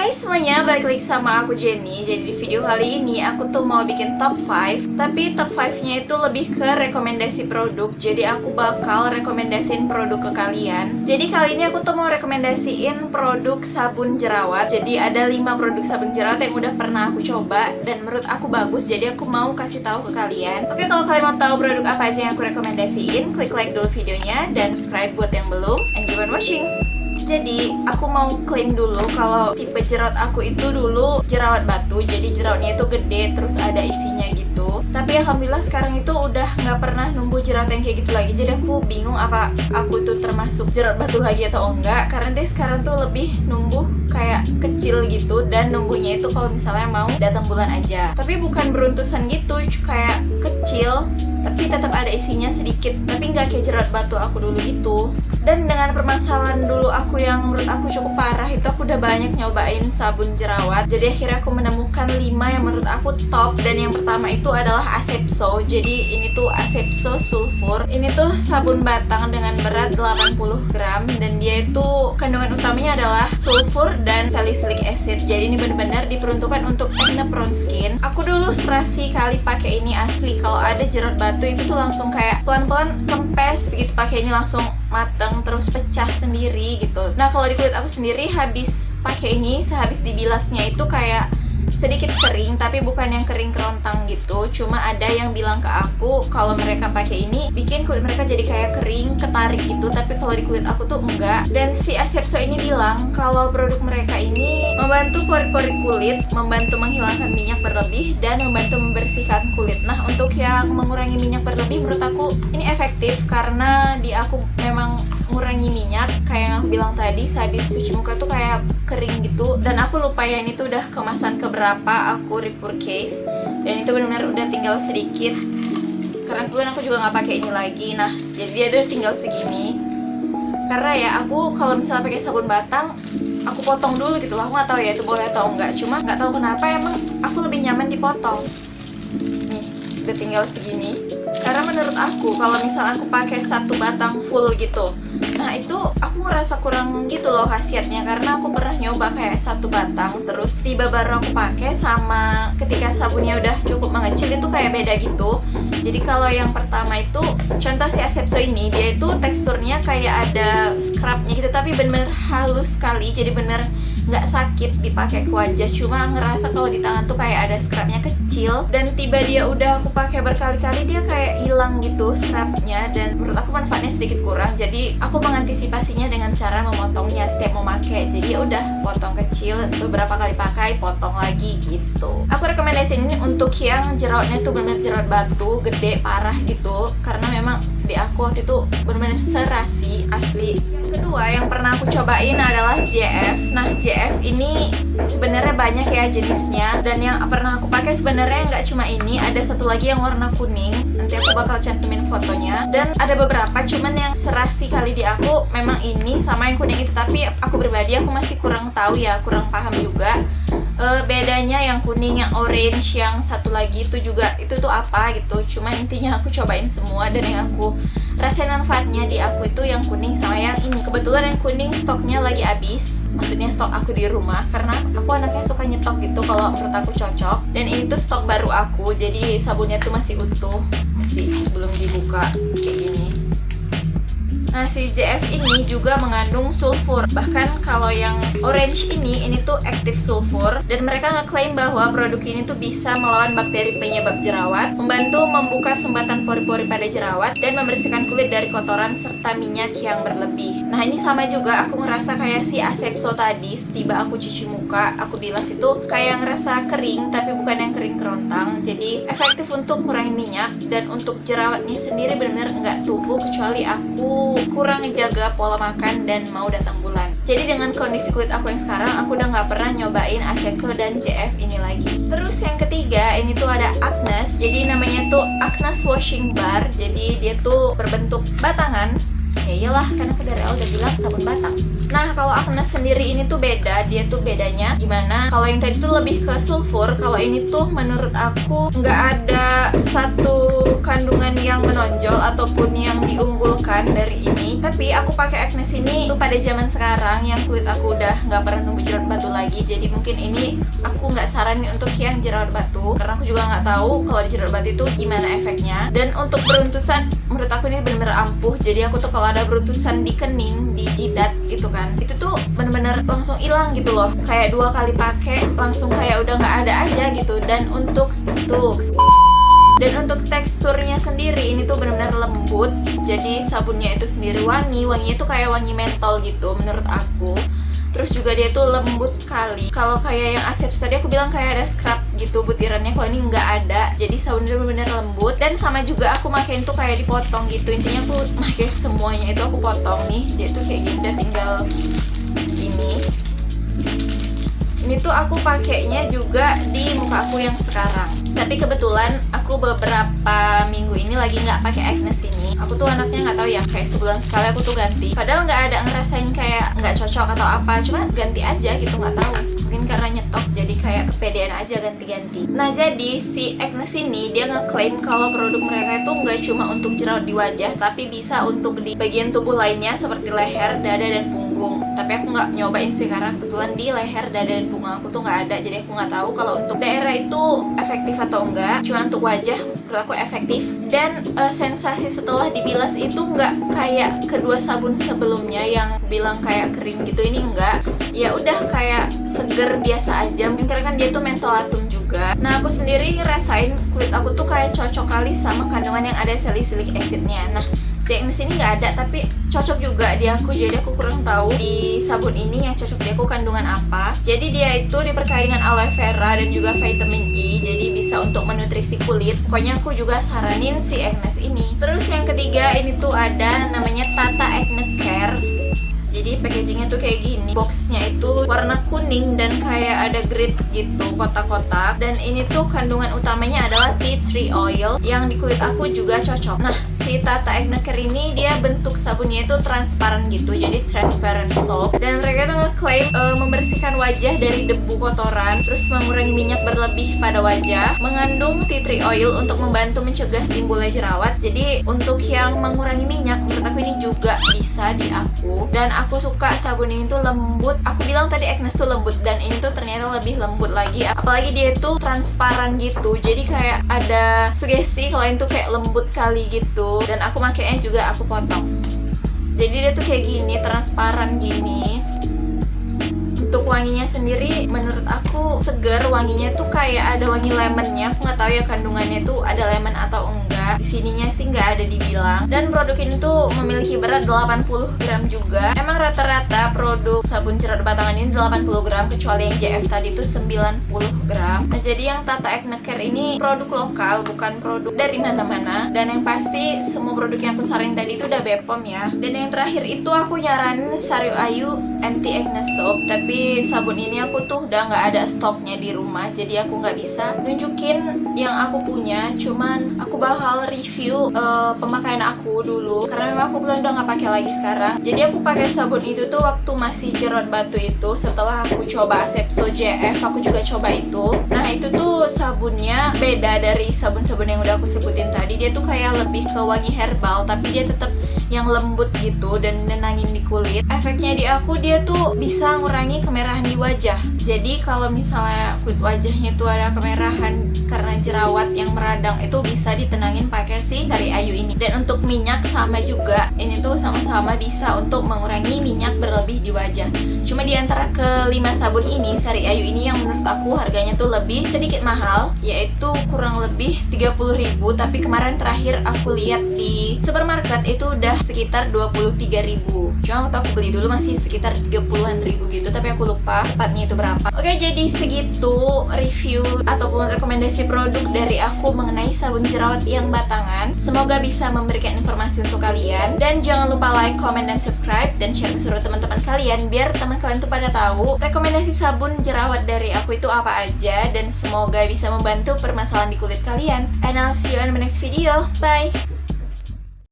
Hai semuanya, balik lagi sama aku Jenny. Jadi di video kali ini aku tuh mau bikin top 5. Tapi top 5-nya itu lebih ke rekomendasi produk. Jadi aku bakal rekomendasiin produk ke kalian. Jadi kali ini aku tuh mau rekomendasiin produk sabun jerawat. Jadi ada 5 produk sabun jerawat yang udah pernah aku coba dan menurut aku bagus. Jadi aku mau kasih tahu ke kalian. Oke, kalau kalian mau tahu produk apa aja yang aku rekomendasiin, klik like dulu videonya dan subscribe buat yang belum. And keep on watching. Jadi aku mau klaim dulu kalau tipe jerawat aku itu dulu jerawat batu. Jadi jerawatnya itu gede terus ada isinya gitu. Tapi alhamdulillah sekarang itu udah nggak pernah numbuh jerawat yang kayak gitu lagi. Jadi aku bingung apa aku itu termasuk jerawat batu lagi atau enggak. Karena dia sekarang tuh lebih numbuh kayak kecil gitu. Dan numbuhnya itu kalau misalnya mau datang bulan aja. Tapi bukan beruntusan gitu, kayak kecil tapi tetap ada isinya sedikit, tapi nggak kayak jerawat batu aku dulu gitu. Dan dengan permasalahan dulu aku yang menurut aku cukup parah itu, aku udah banyak nyobain sabun jerawat. Jadi akhirnya aku menemukan 5 yang menurut aku top. Dan yang pertama itu adalah Asepso. Jadi ini tuh Asepso Sulfur. Ini tuh sabun batang dengan berat 80 gram. Dan dia itu kandungan utamanya adalah sulfur dan salicylic acid. Jadi ini benar-benar diperuntukkan untuk acne prone skin. Aku dulu strasi kali pakai ini asli. Kalau ada jerawat batu itu tuh langsung kayak pelan-pelan kempes begitu pakai ini, langsung mateng terus pecah sendiri gitu. Nah kalau di kulit aku sendiri habis pakai ini, sehabis dibilasnya itu kayak sedikit kering, tapi bukan yang kering kerontang gitu. Cuma ada yang bilang ke aku kalau mereka pakai ini bikin kulit mereka jadi kayak kering, ketarik gitu. Tapi kalau di kulit aku tuh enggak. Dan si Asepso ini bilang kalau produk mereka ini membantu pori-pori kulit, membantu menghilangkan minyak berlebih, dan membantu membersihkan kulit. Nah untuk yang mengurangi minyak berlebih menurut aku ini efektif karena di aku memang ngurangi minyak. Kayak yang aku bilang tadi, sehabis cuci muka tuh kayak kering gitu. Dan aku lupa ya ini tuh udah kemasan keberapa aku repurchase, dan itu benar-benar udah tinggal sedikit karena kebetulan aku juga nggak pakai ini lagi. Nah jadi dia udah tinggal segini karena ya aku kalau misalnya pakai sabun batang aku potong dulu gitu lah. Aku nggak tahu ya itu boleh atau enggak, cuma nggak tahu kenapa emang aku lebih nyaman dipotong. Nih udah tinggal segini karena menurut aku kalau misalnya aku pakai satu batang full gitu, nah itu aku ngerasa kurang gitu loh khasiatnya. Karena aku pernah nyoba kayak satu batang terus tiba baru aku pakai sama ketika sabunnya udah cukup mengecil itu kayak beda gitu. Jadi kalau yang pertama itu contoh si Asepso ini, dia itu teksturnya kayak ada scrubnya gitu tapi bener-bener halus sekali. Jadi bener nggak sakit dipakai ke wajah, cuma ngerasa kalau di tangan tuh kayak ada scrubnya kecil. Dan tiba dia udah aku pakai berkali-kali dia kayak hilang gitu scrubnya, dan menurut aku manfaatnya sedikit kurang. Jadi aku mengantisipasinya dengan cara memotongnya setiap mau pakai. Jadi ya udah potong kecil, beberapa kali pakai potong lagi gitu. Aku rekomendasiin ini untuk yang jerawatnya tuh bener-bener jerawat batu gede parah gitu, karena memang di aku waktu itu bener-bener serasi asli. Yang kedua yang pernah aku cobain adalah JF. Nah JF ini sebenarnya banyak ya jenisnya, dan yang pernah aku pakai sebenarnya nggak cuma ini, ada satu lagi yang warna kuning. Nanti aku bakal cantumin fotonya. Dan ada beberapa, cuman yang serasi kali di aku memang ini sama yang kuning itu. Tapi aku pribadi aku masih kurang tahu ya, kurang paham juga bedanya yang kuning, yang orange, yang satu lagi itu juga itu tuh apa gitu. Cuman intinya aku cobain semua, dan yang aku rasain manfaatnya di aku itu yang kuning sama yang ini. Kebetulan yang kuning stoknya lagi habis, maksudnya stok aku di rumah, karena aku anaknya suka nyetok gitu kalau menurut aku cocok. Dan ini tuh stok baru aku, jadi sabunnya tuh masih utuh, masih belum dibuka kayak gini. Nah si JF ini juga mengandung sulfur. Bahkan kalau yang orange ini tuh active sulfur. Dan mereka ngeklaim bahwa produk ini tuh bisa melawan bakteri penyebab jerawat, membantu membuka sumbatan pori-pori pada jerawat, dan membersihkan kulit dari kotoran serta minyak yang berlebih. Nah ini sama juga aku ngerasa kayak si Asepso tadi. Tiba aku cuci muka, aku bilas itu kayak ngerasa kering, tapi bukan yang kering kerontang. Jadi efektif untuk mengurangi minyak. Dan untuk jerawatnya sendiri benar-benar nggak tumbuh kecuali aku kurang ngejaga pola makan dan mau datang bulan. Jadi dengan kondisi kulit aku yang sekarang, aku udah nggak pernah nyobain Asepso dan JF ini lagi. Terus yang ketiga ini tuh ada Agnes. Jadi namanya tuh Agnes Washing Bar. Jadi dia tuh berbentuk batangan. Ya iyalah, karena aku dari awal udah bilang sabun batang. Nah, kalau Agnes sendiri ini tuh beda. Dia tuh bedanya gimana? Kalau yang tadi tuh lebih ke sulfur, kalau ini tuh menurut aku nggak ada satu kandungan yang menonjol ataupun yang diunggulkan dari ini. Tapi aku pakai Agnes ini tuh pada zaman sekarang yang kulit aku udah nggak pernah nunggu jerawat batu lagi. Jadi mungkin ini aku nggak saranin untuk yang jerawat batu, karena aku juga nggak tahu kalau jerawat batu itu gimana efeknya. Dan untuk beruntusan, menurut aku ini bener-bener ampuh. Jadi aku tuh kalau ada beruntusan di kening, di jidat gitu kan, itu tuh bener-bener langsung hilang gitu loh. Kayak 2 kali pakai langsung kayak udah nggak ada aja gitu. Dan untuk teksturnya sendiri ini tuh benar-benar lembut. Jadi sabunnya itu sendiri wanginya tuh kayak wangi mentol gitu menurut aku. Terus juga dia tuh lembut kali. Kalau kayak yang Asep tadi aku bilang kayak ada scrub gitu butirannya, kalau ini nggak ada. Jadi sabunnya benar-benar lembut. Dan sama juga aku makein tuh kayak dipotong gitu. Intinya aku pakai semuanya itu aku potong nih. Dia tuh kayak gini, udah tinggal segini. Ini tuh aku pakainya juga di muka aku yang sekarang. Tapi kebetulan aku beberapa minggu ini lagi nggak pakai Agnes ini. Aku tuh anaknya nggak tahu ya, kayak sebulan sekali aku tuh ganti. Padahal nggak ada ngerasain kayak nggak cocok atau apa, cuma ganti aja gitu, nggak tahu. Mungkin karena nyetok jadi kayak kepedean aja ganti-ganti. Nah, jadi si Agnes ini dia ngeklaim kalau produk mereka itu nggak cuma untuk jerawat di wajah, tapi bisa untuk di bagian tubuh lainnya seperti leher, dada, dan punggung. Tapi aku nggak nyobain sih karena kebetulan di leher, dada, dan punggung aku tuh nggak ada. Jadi aku nggak tahu kalau untuk daerah itu efektif atau enggak. Cuma untuk wajah menurut aku efektif. Dan sensasi setelah dibilas itu nggak kayak kedua sabun sebelumnya yang bilang kayak kering gitu. Ini enggak. Ya udah kayak seger biasa aja. Mungkin karena kan dia tuh mentholatum juga. Nah, aku sendiri ngerasain kulit aku tuh kayak cocok kali sama kandungan yang ada salicylic acidnya. Nah, si Agnes ini nggak ada, tapi cocok juga di aku. Jadi aku kurang tahu di sabun ini yang cocok di aku kandungan apa. Jadi dia itu diperkaya dengan aloe vera dan juga vitamin E. Jadi bisa untuk menutrisi kulit. Pokoknya aku juga saranin si Agnes ini. Terus yang ketiga ini tuh ada namanya Tata Acne Care. Jadi packagingnya tuh kayak gini. Boxnya itu warna kuning dan kayak ada grid gitu, kotak-kotak. Dan ini tuh kandungan utamanya adalah tea tree oil yang di kulit aku juga cocok. Nah, si Tata Acne Care ini dia bentuk sabunnya itu transparan gitu, jadi transparent soap. Dan mereka tuh ngeklaim membersihkan wajah dari debu kotoran, terus mengurangi minyak berlebih pada wajah, mengandung tea tree oil untuk membantu mencegah timbulnya jerawat. Jadi untuk yang mengurangi minyak, menurut aku ini juga bisa di aku. Dan aku suka sabun ini tuh lembut. Aku bilang tadi Agnes tuh lembut, dan ini tuh ternyata lebih lembut lagi. Apalagi dia tuh transparan gitu, jadi kayak ada sugesti kalau ini tuh kayak lembut kali gitu. Dan aku makainya juga aku potong. Jadi dia tuh kayak gini, transparan gini. Untuk wanginya sendiri menurut aku seger, wanginya tuh kayak ada wangi lemonnya. Aku nggak tahu ya kandungannya tuh ada lemon atau enggak. Di sininya sih nggak ada dibilang. Dan produk ini tuh memiliki berat 80 gram juga. Emang rata-rata produk sabun jerawat batangan ini 80 gram, kecuali yang JF tadi tuh 90 gram. Nah, jadi yang Tata Acne Care ini produk lokal, bukan produk dari mana-mana. Dan yang pasti semua produk yang aku saranin tadi itu udah BPOM ya. Dan yang terakhir itu aku nyaranin Saryu Ayu Anti Acne Soap. Tapi sabun ini aku tuh udah nggak ada stoknya di rumah, jadi aku nggak bisa nunjukin yang aku punya. Cuman aku bakal review pemakaian aku dulu, karena memang aku udah nggak pakai lagi sekarang. Jadi aku pakai sabun itu tuh waktu masih jerawat batu itu. Setelah aku coba Asepso JF, aku juga coba itu. Nah, itu tuh sabunnya beda dari sabun-sabun yang udah aku sebutin tadi. Dia tuh kayak lebih ke wangi herbal, tapi dia tetap yang lembut gitu dan nenangin di kulit. Efeknya di aku, dia tuh bisa ngurangi kemerahan di wajah. Jadi kalau misalnya kulit wajahnya itu ada kemerahan karena jerawat yang meradang, itu bisa ditenangin pakai si Saryu Ayu ini. Dan untuk minyak sama juga, ini tuh sama-sama bisa untuk mengurangi minyak berlebih di wajah. Cuma di antara kelima sabun ini, Saryu Ayu ini yang menurut aku harganya tuh lebih sedikit mahal, yaitu kurang lebih 30.000. Tapi kemarin terakhir aku lihat di supermarket itu udah sekitar 23.000. Cuma waktu aku beli dulu masih sekitar 30-an ribu gitu, tapi aku lupa tepatnya itu berapa. Oke, jadi segitu review ataupun rekomendasi produk dari aku mengenai sabun jerawat yang batangan. Semoga bisa memberikan informasi untuk kalian. Dan jangan lupa like, comment, dan subscribe, dan share ke seluruh teman-teman kalian, biar teman kalian tuh pada tahu rekomendasi sabun jerawat dari aku itu apa aja. Dan semoga bisa membantu permasalahan di kulit kalian. And I'll see you in the next video. Bye!